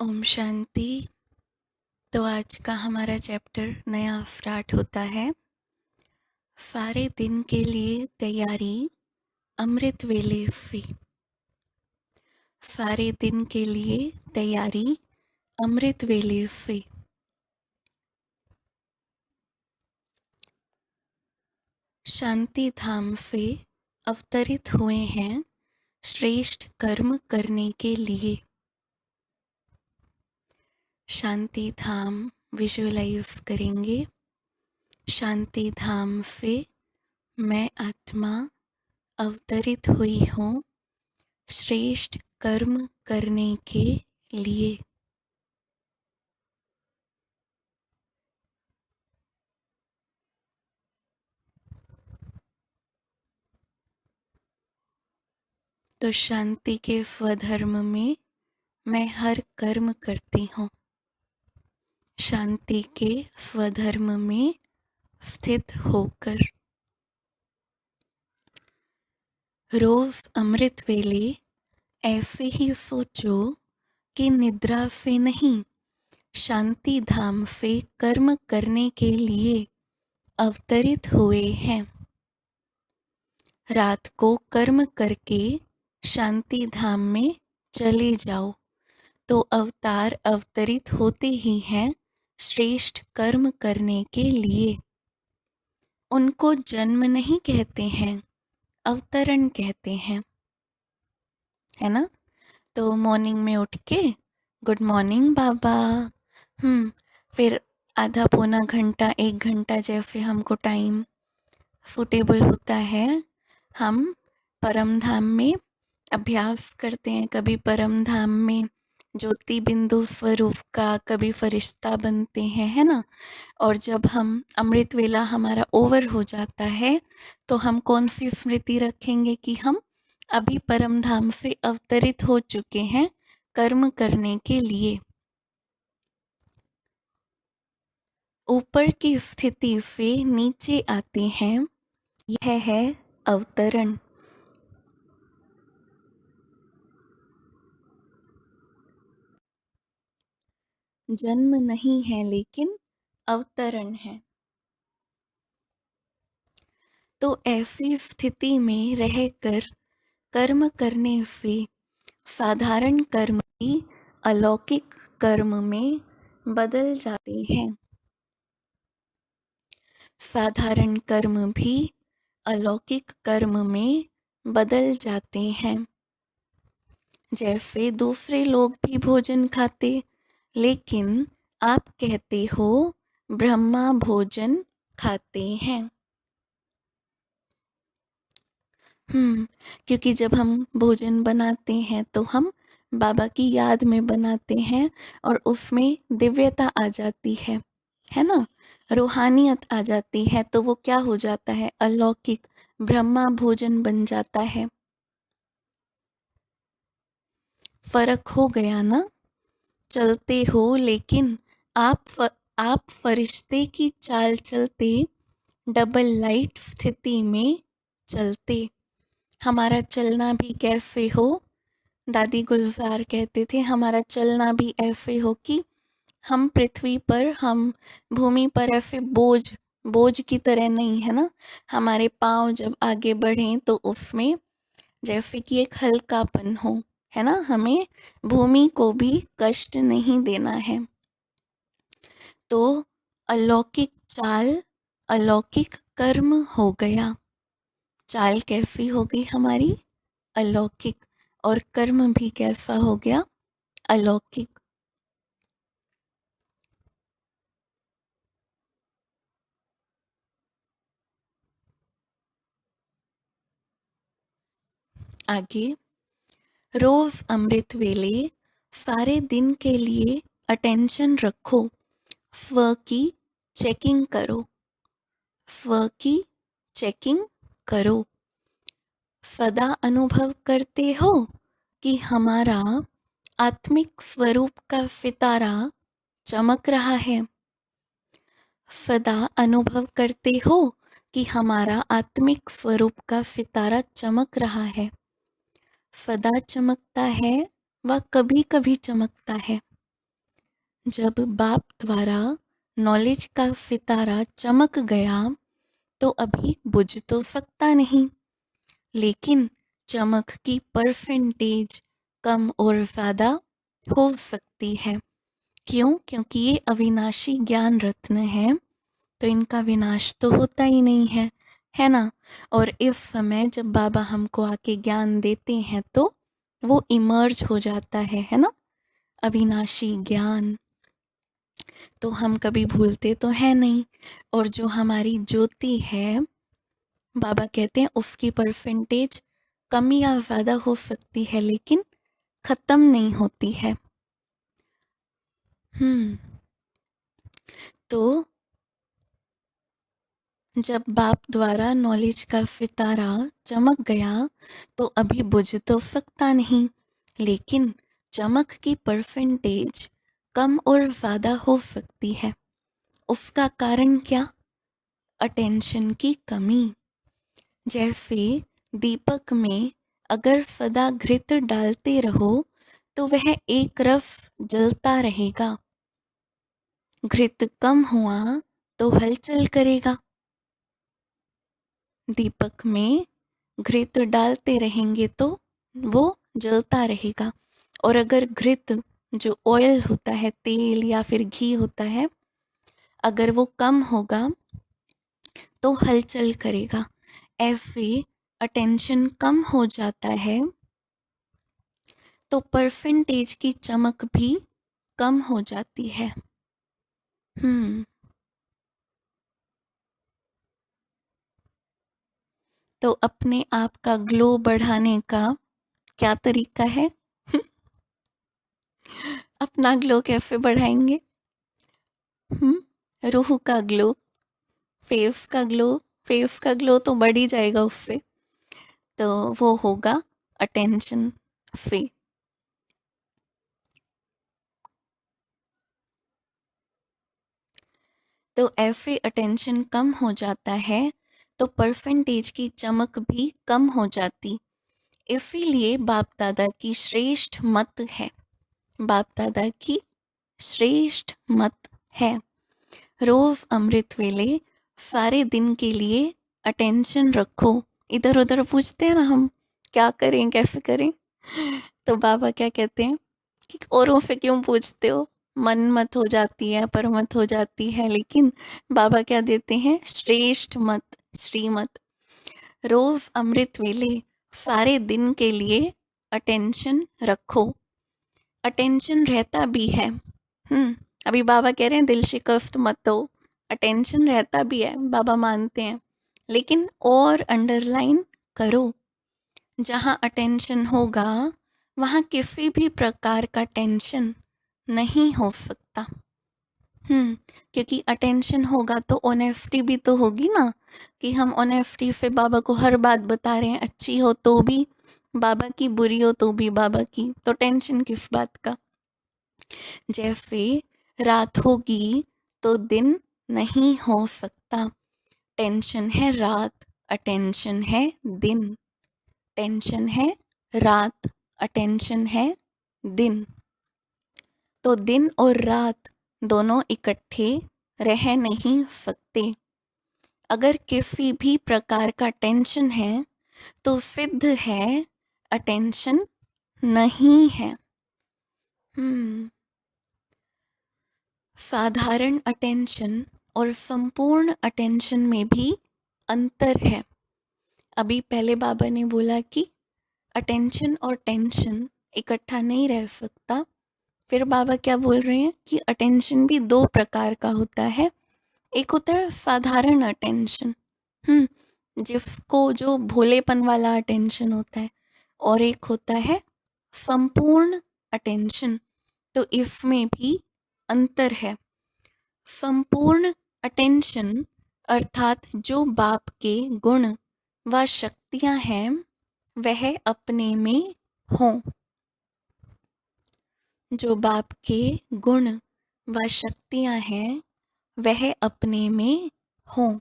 ओम शांति। तो आज का हमारा चैप्टर नया स्टार्ट होता है। सारे दिन के लिए तैयारी अमृत वेले से। सारे दिन के लिए तैयारी अमृत वेले से। शांति धाम से अवतरित हुए हैं श्रेष्ठ कर्म करने के लिए। शांति धाम विजुअलाइज करेंगे। शांति धाम से मैं आत्मा अवतरित हुई हूँ श्रेष्ठ कर्म करने के लिए। तो शांति के स्वधर्म में मैं हर कर्म करती हूँ। शांति के स्वधर्म में स्थित होकर रोज अमृत वेले ऐसे ही सोचो कि निद्रा से नहीं, शांति धाम से कर्म करने के लिए अवतरित हुए हैं। रात को कर्म करके शांति धाम में चले जाओ तो अवतार अवतरित होते ही हैं श्रेष्ठ कर्म करने के लिए। उनको जन्म नहीं कहते हैं, अवतरण कहते हैं, है ना। तो मॉर्निंग में उठ के गुड मॉर्निंग बाबा, फिर आधा पौना घंटा 1 घंटा जैसे हमको टाइम सूटेबल होता है, हम परम धाम में अभ्यास करते हैं। कभी परम धाम में ज्योति बिंदु स्वरूप का, कभी फरिश्ता बनते हैं, है ना। और जब हम अमृत वेला हमारा ओवर हो जाता है तो हम कौन सी स्मृति रखेंगे कि हम अभी परम धाम से अवतरित हो चुके हैं कर्म करने के लिए। ऊपर की स्थिति से नीचे आते हैं, यह है अवतरण। जन्म नहीं है लेकिन अवतरण है। तो ऐसी स्थिति में रहकर कर्म करने से साधारण कर्म भी अलौकिक कर्म में बदल जाते हैं। साधारण कर्म भी अलौकिक कर्म में बदल जाते हैं। जैसे दूसरे लोग भी भोजन खाते, लेकिन आप कहते हो ब्रह्मा भोजन खाते हैं। क्योंकि जब हम भोजन बनाते हैं तो हम बाबा की याद में बनाते हैं और उसमें दिव्यता आ जाती है ना, रूहानियत आ जाती है। तो वो क्या हो जाता है, अलौकिक ब्रह्मा भोजन बन जाता है। फर्क हो गया ना। चलते हो लेकिन आप फरिश्ते की चाल चलते, डबल लाइट स्थिति में चलते। हमारा चलना भी कैसे हो, दादी गुलजार कहते थे, हमारा चलना भी ऐसे हो कि हम पृथ्वी पर, हम भूमि पर ऐसे बोझ की तरह नहीं, है ना। हमारे पाँव जब आगे बढ़ें तो उसमें जैसे कि एक हल्कापन हो, है ना। हमें भूमि को भी कष्ट नहीं देना है। तो अलौकिक चाल, अलौकिक कर्म हो गया। चाल कैसी हो गई हमारी, अलौकिक, और कर्म भी कैसा हो गया, अलौकिक। आगे, रोज अमृत वेले सारे दिन के लिए अटेंशन रखो, स्व की चेकिंग करो, स्व की चेकिंग करो। सदा अनुभव करते हो कि हमारा आत्मिक स्वरूप का सितारा चमक रहा है। सदा अनुभव करते हो कि हमारा आत्मिक स्वरूप का सितारा चमक रहा है। सदा चमकता है व कभी कभी चमकता है। जब बाप द्वारा नॉलेज का सितारा चमक गया तो अभी बुझ तो सकता नहीं, लेकिन चमक की परसेंटेज कम और ज़्यादा हो सकती है। क्यों? क्योंकि ये अविनाशी ज्ञान रत्न है, तो इनका विनाश तो होता ही नहीं है ना। और इस समय जब बाबा हमको आके ज्ञान देते हैं तो वो इमर्ज हो जाता है ना, अविनाशी ज्ञान। तो हम कभी भूलते तो है नहीं। और जो हमारी ज्योति है, बाबा कहते हैं उसकी परसेंटेज कम या ज़्यादा हो सकती है, लेकिन ख़त्म नहीं होती है। तो जब बाप द्वारा नॉलेज का सितारा चमक गया तो अभी बुझ तो सकता नहीं, लेकिन चमक की परसेंटेज कम और ज़्यादा हो सकती है। उसका कारण क्या? अटेंशन की कमी। जैसे दीपक में अगर सदा घृत डालते रहो तो वह एक रस जलता रहेगा। घृत कम हुआ तो हलचल करेगा। दीपक में घृत डालते रहेंगे तो वो जलता रहेगा। और अगर घृत जो ऑयल होता है, तेल या फिर घी होता है, अगर वो कम होगा तो हलचल करेगा। ऐसे अटेंशन कम हो जाता है तो परसेंटेज की चमक भी कम हो जाती है। तो अपने आप का ग्लो बढ़ाने का क्या तरीका है? अपना ग्लो कैसे बढ़ाएंगे? रूह का ग्लो, फेस का ग्लो। फेस का ग्लो तो बढ़ ही जाएगा उससे, तो वो होगा अटेंशन से। तो ऐसे अटेंशन कम हो जाता है तो परसेंटेज की चमक भी कम हो जाती। इसीलिए बाप दादा की श्रेष्ठ मत है, बाप दादा की श्रेष्ठ मत है, रोज अमृत वेले सारे दिन के लिए अटेंशन रखो। इधर उधर पूछते हैं ना हम, क्या करें कैसे करें, तो बाबा क्या कहते हैं कि औरों से क्यों पूछते हो, मन मत हो जाती है, पर मत हो जाती है। लेकिन बाबा क्या देते हैं? श्रेष्ठ मत, श्रीमत। रोज अमृत वेले सारे दिन के लिए अटेंशन रखो। अटेंशन रहता भी है। अभी बाबा कह रहे हैं दिल शिकस्त मत हो, अटेंशन रहता भी है, बाबा मानते हैं, लेकिन और अंडरलाइन करो। जहाँ अटेंशन होगा वहाँ किसी भी प्रकार का टेंशन नहीं हो सकता। क्योंकि अटेंशन होगा तो ऑनेस्टी भी तो होगी ना, कि हम ऑनेस्टी से बाबा को हर बात बता रहे हैं, अच्छी हो तो भी बाबा की, बुरी हो तो भी बाबा की, तो टेंशन किस बात का। जैसे रात होगी तो दिन नहीं हो सकता, टेंशन है रात, अटेंशन है दिन। टेंशन है रात, अटेंशन है दिन। तो दिन और रात दोनों इकट्ठे रह नहीं सकते। अगर किसी भी प्रकार का टेंशन है तो सिद्ध है अटेंशन नहीं है। साधारण अटेंशन और संपूर्ण अटेंशन में भी अंतर है। अभी पहले बाबा ने बोला कि अटेंशन और टेंशन इकट्ठा नहीं रह सकता। फिर बाबा क्या बोल रहे हैं कि अटेंशन भी दो प्रकार का होता है। एक होता है साधारण अटेंशन, जिसको जो भोलेपन वाला अटेंशन होता है, और एक होता है संपूर्ण अटेंशन। तो इसमें भी अंतर है। संपूर्ण अटेंशन अर्थात जो बाप के गुण व शक्तियाँ हैं वह अपने में हों। जो बाप के गुण व शक्तियाँ हैं वह अपने में हों।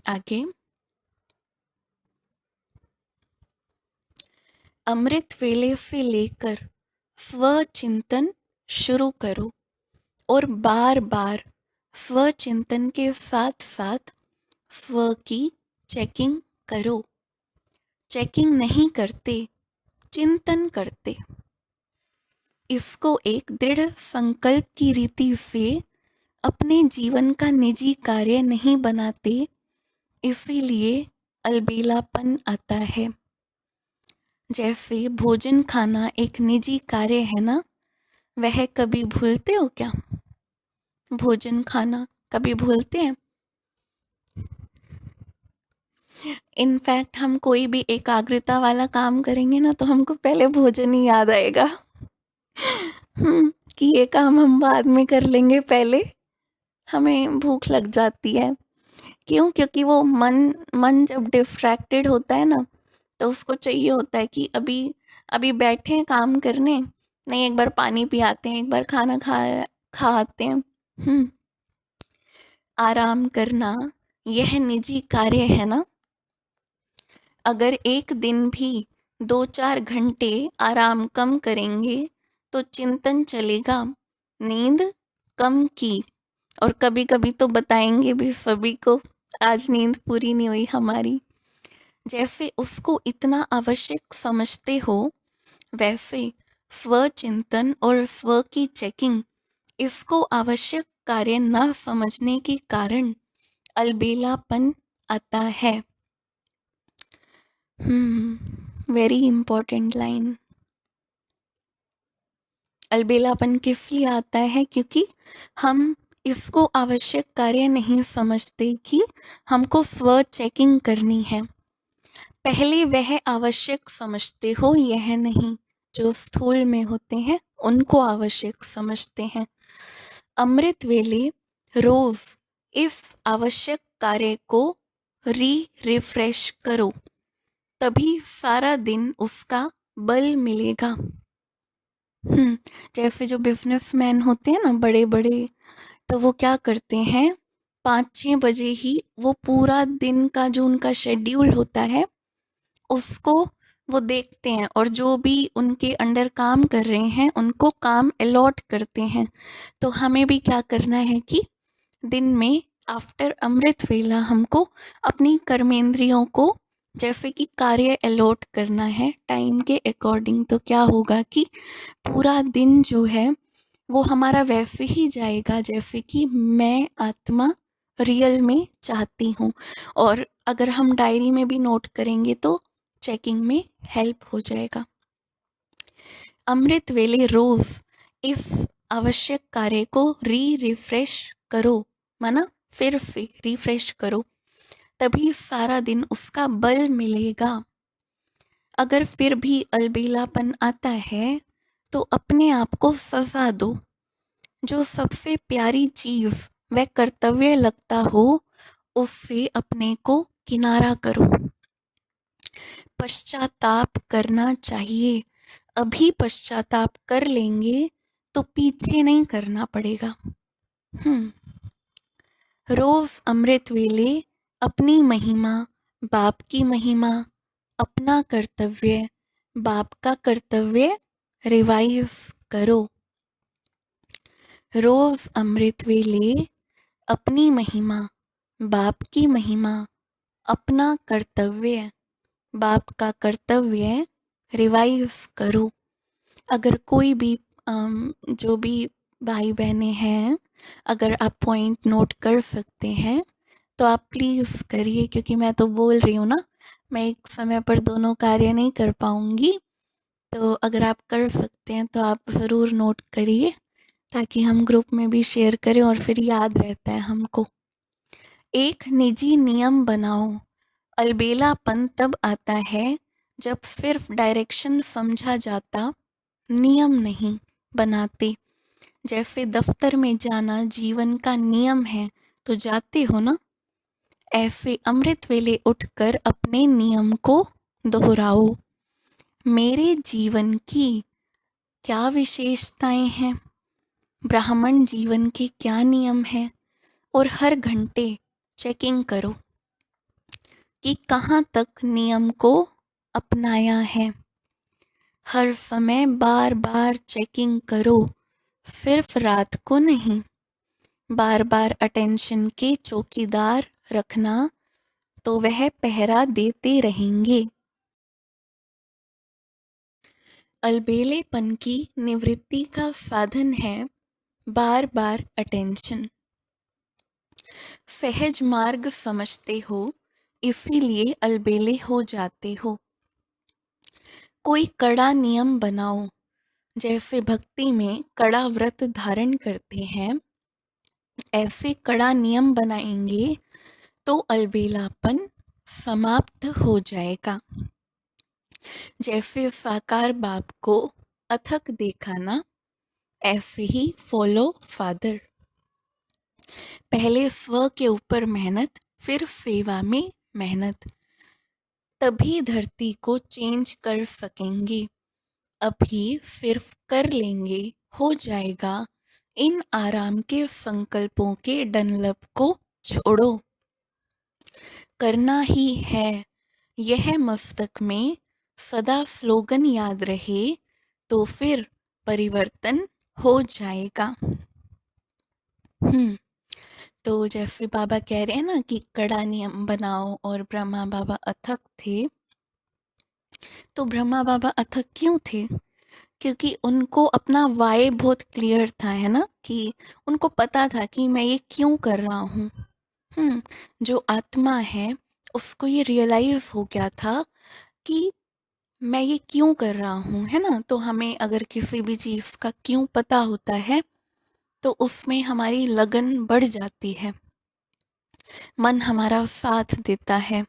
आगे, अमृत वेले से लेकर स्वचिंतन शुरू करो और बार बार स्वचिंतन के साथ साथ स्व की चेकिंग करो। चेकिंग नहीं करते, चिंतन करते। इसको एक दृढ़ संकल्प की रीति से अपने जीवन का निजी कार्य नहीं बनाते, इसीलिए अलबेलापन आता है। जैसे भोजन खाना एक निजी कार्य है ना, वह कभी भूलते हो क्या? भोजन खाना कभी भूलते हैं? इनफैक्ट हम कोई भी एकाग्रता वाला काम करेंगे ना, तो हमको पहले भोजन ही याद आएगा कि ये काम हम बाद में कर लेंगे, पहले हमें भूख लग जाती है। क्यों? क्योंकि वो मन जब डिस्ट्रैक्टेड होता है ना, तो उसको चाहिए होता है कि अभी अभी बैठे हैं काम करने, नहीं एक बार पानी पी आते हैं, एक बार खाना खा आते हैं। आराम करना यह निजी कार्य है ना। अगर एक दिन भी 2-4 घंटे आराम कम करेंगे तो चिंतन चलेगा, नींद कम की। और कभी कभी तो बताएंगे भी सभी को, आज नींद पूरी नहीं हुई हमारी। जैसे उसको इतना आवश्यक समझते हो, वैसे स्वचिंतन और स्व की चेकिंग इसको आवश्यक कार्य न समझने के कारण अलबेलापन आता है। Very important line. अलबेलापन किस लिए आता है? क्योंकि हम इसको आवश्यक कार्य नहीं समझते कि हमको स्व चेकिंग करनी है। पहले वह आवश्यक समझते हो, यह नहीं। जो स्थूल में होते हैं उनको आवश्यक समझते हैं। अमृत वेले रोज इस आवश्यक कार्य को रिफ्रेश करो, तभी सारा दिन उसका बल मिलेगा। जैसे जो बिजनेसमैन होते हैं ना, बड़े बड़े, तो वो क्या करते हैं, 5-6 बजे ही वो पूरा दिन का जो उनका शेड्यूल होता है उसको वो देखते हैं, और जो भी उनके अंडर काम कर रहे हैं उनको काम अलॉट करते हैं। तो हमें भी क्या करना है कि दिन में आफ्टर अमृत वेला हमको अपनी कर्मेंद्रियों को जैसे कि कार्य अलॉट करना है टाइम के अकॉर्डिंग। तो क्या होगा कि पूरा दिन जो है वो हमारा वैसे ही जाएगा जैसे कि मैं आत्मा रियल में चाहती हूँ। और अगर हम डायरी में भी नोट करेंगे तो चेकिंग में हेल्प हो जाएगा। अमृत वेले रोज इस आवश्यक कार्य को रिफ्रेश करो, माना फिर से रिफ्रेश करो, तभी सारा दिन उसका बल मिलेगा। अगर फिर भी अलबेलापन आता है तो अपने आप को सजा दो। जो सबसे प्यारी चीज व कर्तव्य लगता हो उससे अपने को किनारा करो। पश्चाताप करना चाहिए। अभी पश्चाताप कर लेंगे तो पीछे नहीं करना पड़ेगा। रोज अमृत वेले अपनी महिमा, बाप की महिमा, अपना कर्तव्य, बाप का कर्तव्य रिवाइज करो। रोज अमृत वेले अपनी महिमा, बाप की महिमा, अपना कर्तव्य, बाप का कर्तव्य रिवाइज करो। अगर कोई भी जो भी भाई बहनें हैं, अगर आप पॉइंट नोट कर सकते हैं तो आप प्लीज़ करिए, क्योंकि मैं तो बोल रही हूँ ना, मैं एक समय पर दोनों कार्य नहीं कर पाऊँगी। तो अगर आप कर सकते हैं तो आप ज़रूर नोट करिए, ताकि हम ग्रुप में भी शेयर करें और फिर याद रहता है हमको। एक निजी नियम बनाओ। अलबेलापन तब आता है जब सिर्फ डायरेक्शन समझा जाता, नियम नहीं बनाते। जैसे दफ्तर में जाना जीवन का नियम है तो जाते हो ना, ऐसे अमृत वेले उठकर अपने नियम को दोहराओ। मेरे जीवन की क्या विशेषताएं हैं, ब्राह्मण जीवन के क्या नियम हैं, और हर घंटे चेकिंग करो। कि कहाँ तक नियम को अपनाया है। हर समय बार बार चेकिंग करो, सिर्फ रात को नहीं। बार बार अटेंशन के चौकीदार रखना, तो वह पहरा देते रहेंगे। अलबेलेपन की निवृत्ति का साधन है बार बार अटेंशन। सहज मार्ग समझते हो, इसीलिए अलबेले हो जाते हो। कोई कड़ा नियम बनाओ, जैसे भक्ति में कड़ा व्रत धारण करते हैं, ऐसे कड़ा नियम बनाएंगे तो अलबेलापन समाप्त हो जाएगा। जैसे साकार बाप को अथक देखा ना, ऐसे ही फॉलो फादर। पहले स्व के ऊपर मेहनत, फिर सेवा में मेहनत, तभी धरती को चेंज कर सकेंगे। अभी सिर्फ कर लेंगे हो जाएगा। इन आराम के संकल्पों के डनलप को छोड़ो। करना ही है, यह मस्तक में सदा स्लोगन याद रहे, तो फिर परिवर्तन हो जाएगा। तो जैसे बाबा कह रहे हैं ना कि कड़ा नियम बनाओ, और ब्रह्मा बाबा अथक थे। तो ब्रह्मा बाबा अथक क्यों थे? क्योंकि उनको अपना वाय बहुत क्लियर था, है ना, कि उनको पता था कि मैं ये क्यों कर रहा हूँ। जो आत्मा है उसको ये रियलाइज हो गया था कि मैं ये क्यों कर रहा हूँ, है ना। तो हमें अगर किसी भी चीज़ का क्यों पता होता है तो उसमें हमारी लगन बढ़ जाती है, मन हमारा साथ देता है।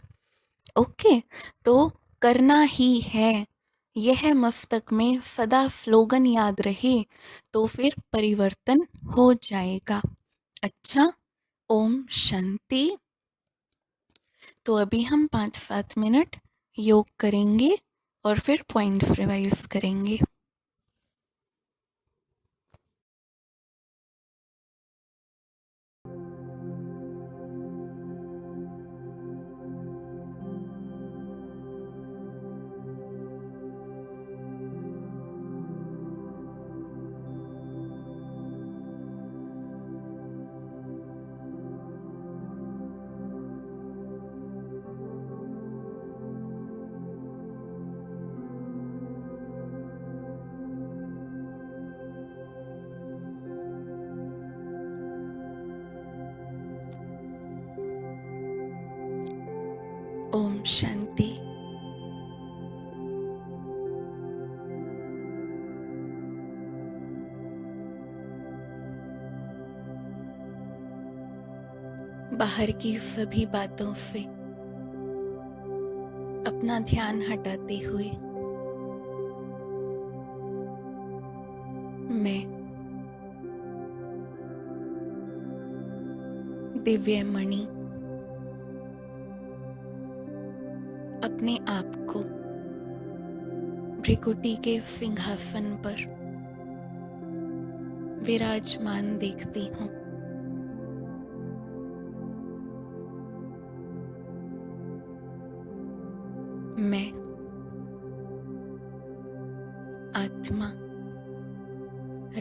ओके, तो करना ही है, यह मस्तक में सदा स्लोगन याद रहे, तो फिर परिवर्तन हो जाएगा। अच्छा, ओम शांति। तो अभी हम 5-7 मिनट योग करेंगे और फिर पॉइंट्स रिवाइज करेंगे। ओम शांति। बाहर की सभी बातों से अपना ध्यान हटाते हुए मैं दिव्य मणि अपने आप को भ्रिकुटी के सिंहासन पर विराजमान देखती हूँ। मैं आत्मा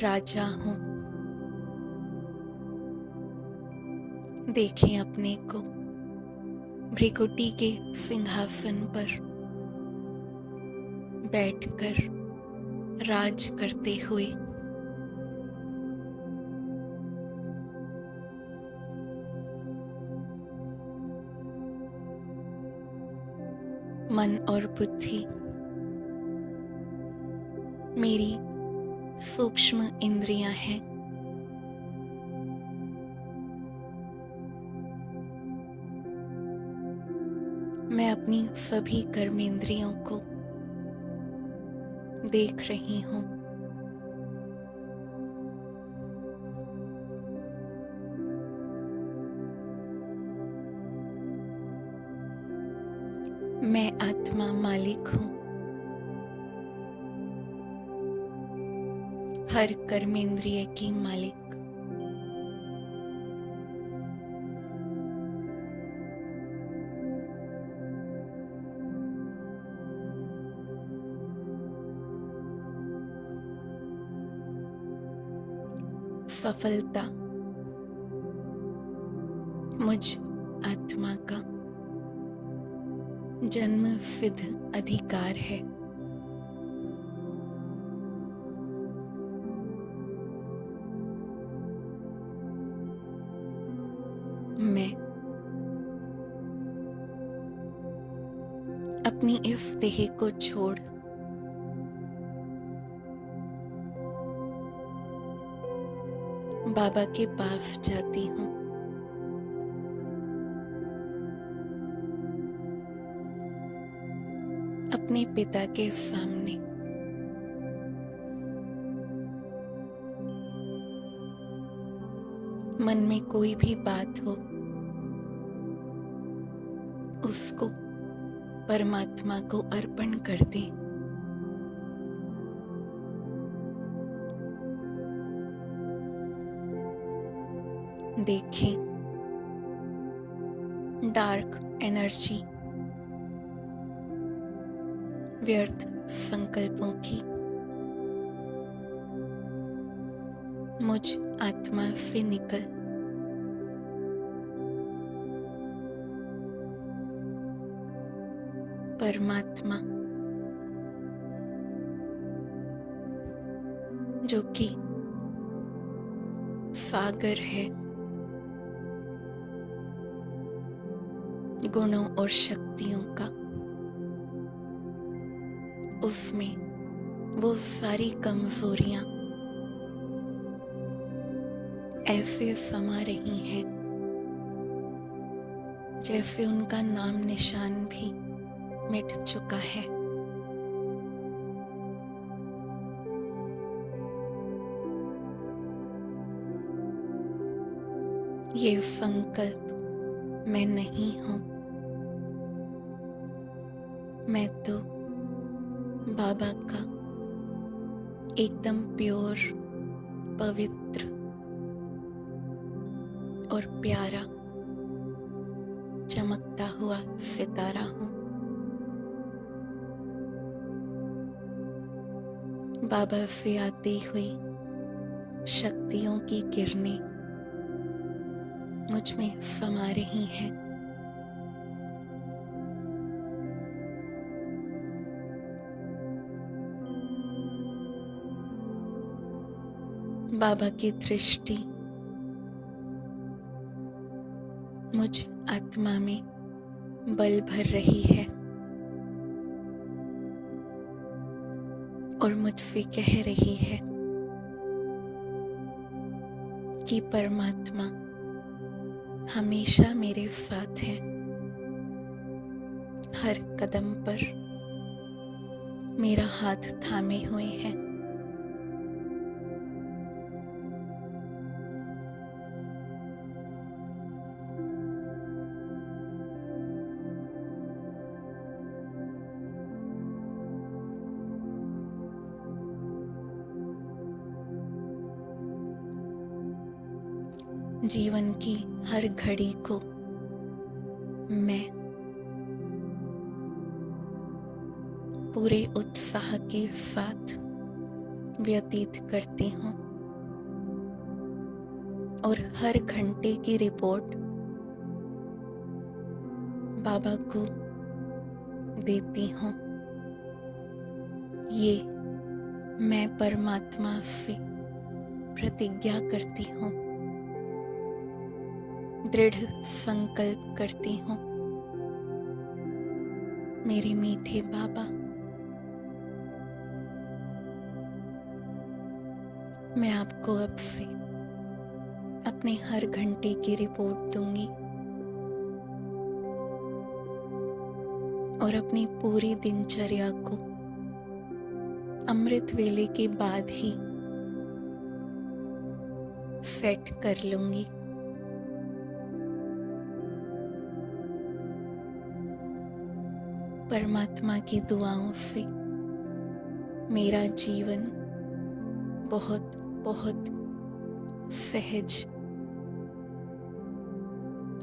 राजा हूँ। देखें अपने को भ्रिकुटी के सिंहासन पर बैठकर राज करते हुए। मन और बुद्धि मेरी सूक्ष्म इंद्रियां हैं। मैं अपनी सभी कर्मेंद्रियों को देख रही हूँ। मैं आत्मा मालिक हूँ। हर कर्मेंद्रिय की मालिक। सफलता मुझ आत्मा का जन्म सिद्ध अधिकार है। मैं अपनी इस देह को छोड़ बाबा के पास जाती हूँ। अपने पिता के सामने मन में कोई भी बात हो उसको परमात्मा को अर्पण कर दें। देखें डार्क एनर्जी, व्यर्थ संकल्पों की मुझ आत्मा से निकल परमात्मा जो कि सागर है गुणों और शक्तियों का, उसमें वो सारी कमजोरियां ऐसे समा रही हैं जैसे उनका नाम निशान भी मिट चुका है। ये संकल्प मैं नहीं हूं, मैं तो बाबा का एकदम प्योर, पवित्र और प्यारा चमकता हुआ सितारा हूं। बाबा से आती हुई शक्तियों की किरणें मुझ में समा रही हैं। बाबा की दृष्टि मुझ आत्मा में बल भर रही है और मुझसे कह रही है कि परमात्मा हमेशा मेरे साथ है, हर कदम पर मेरा हाथ थामे हुए हैं। जीवन की हर घड़ी को मैं पूरे उत्साह के साथ व्यतीत करती हूँ और हर घंटे की रिपोर्ट बाबा को देती हूँ। ये मैं परमात्मा से प्रतिज्ञा करती हूँ, दृढ़ संकल्प करती हूँ। मेरे मीठे बाबा, मैं आपको अब से अपने हर घंटे की रिपोर्ट दूंगी और अपनी पूरी दिनचर्या को अमृत वेले के बाद ही सेट कर लूंगी। परमात्मा की दुआओं से मेरा जीवन बहुत बहुत सहज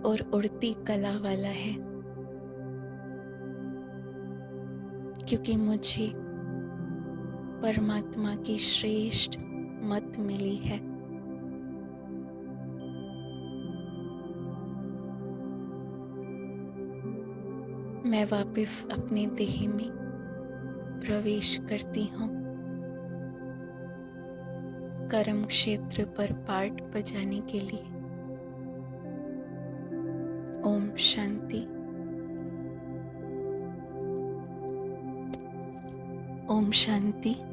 और उड़ती कला वाला है, क्योंकि मुझे परमात्मा की श्रेष्ठ मत मिली है। मैं वापस अपने देह में प्रवेश करती हूँ। कर्म क्षेत्र पर पार्ट बजाने के लिए। ओम शांति। ओम शांति।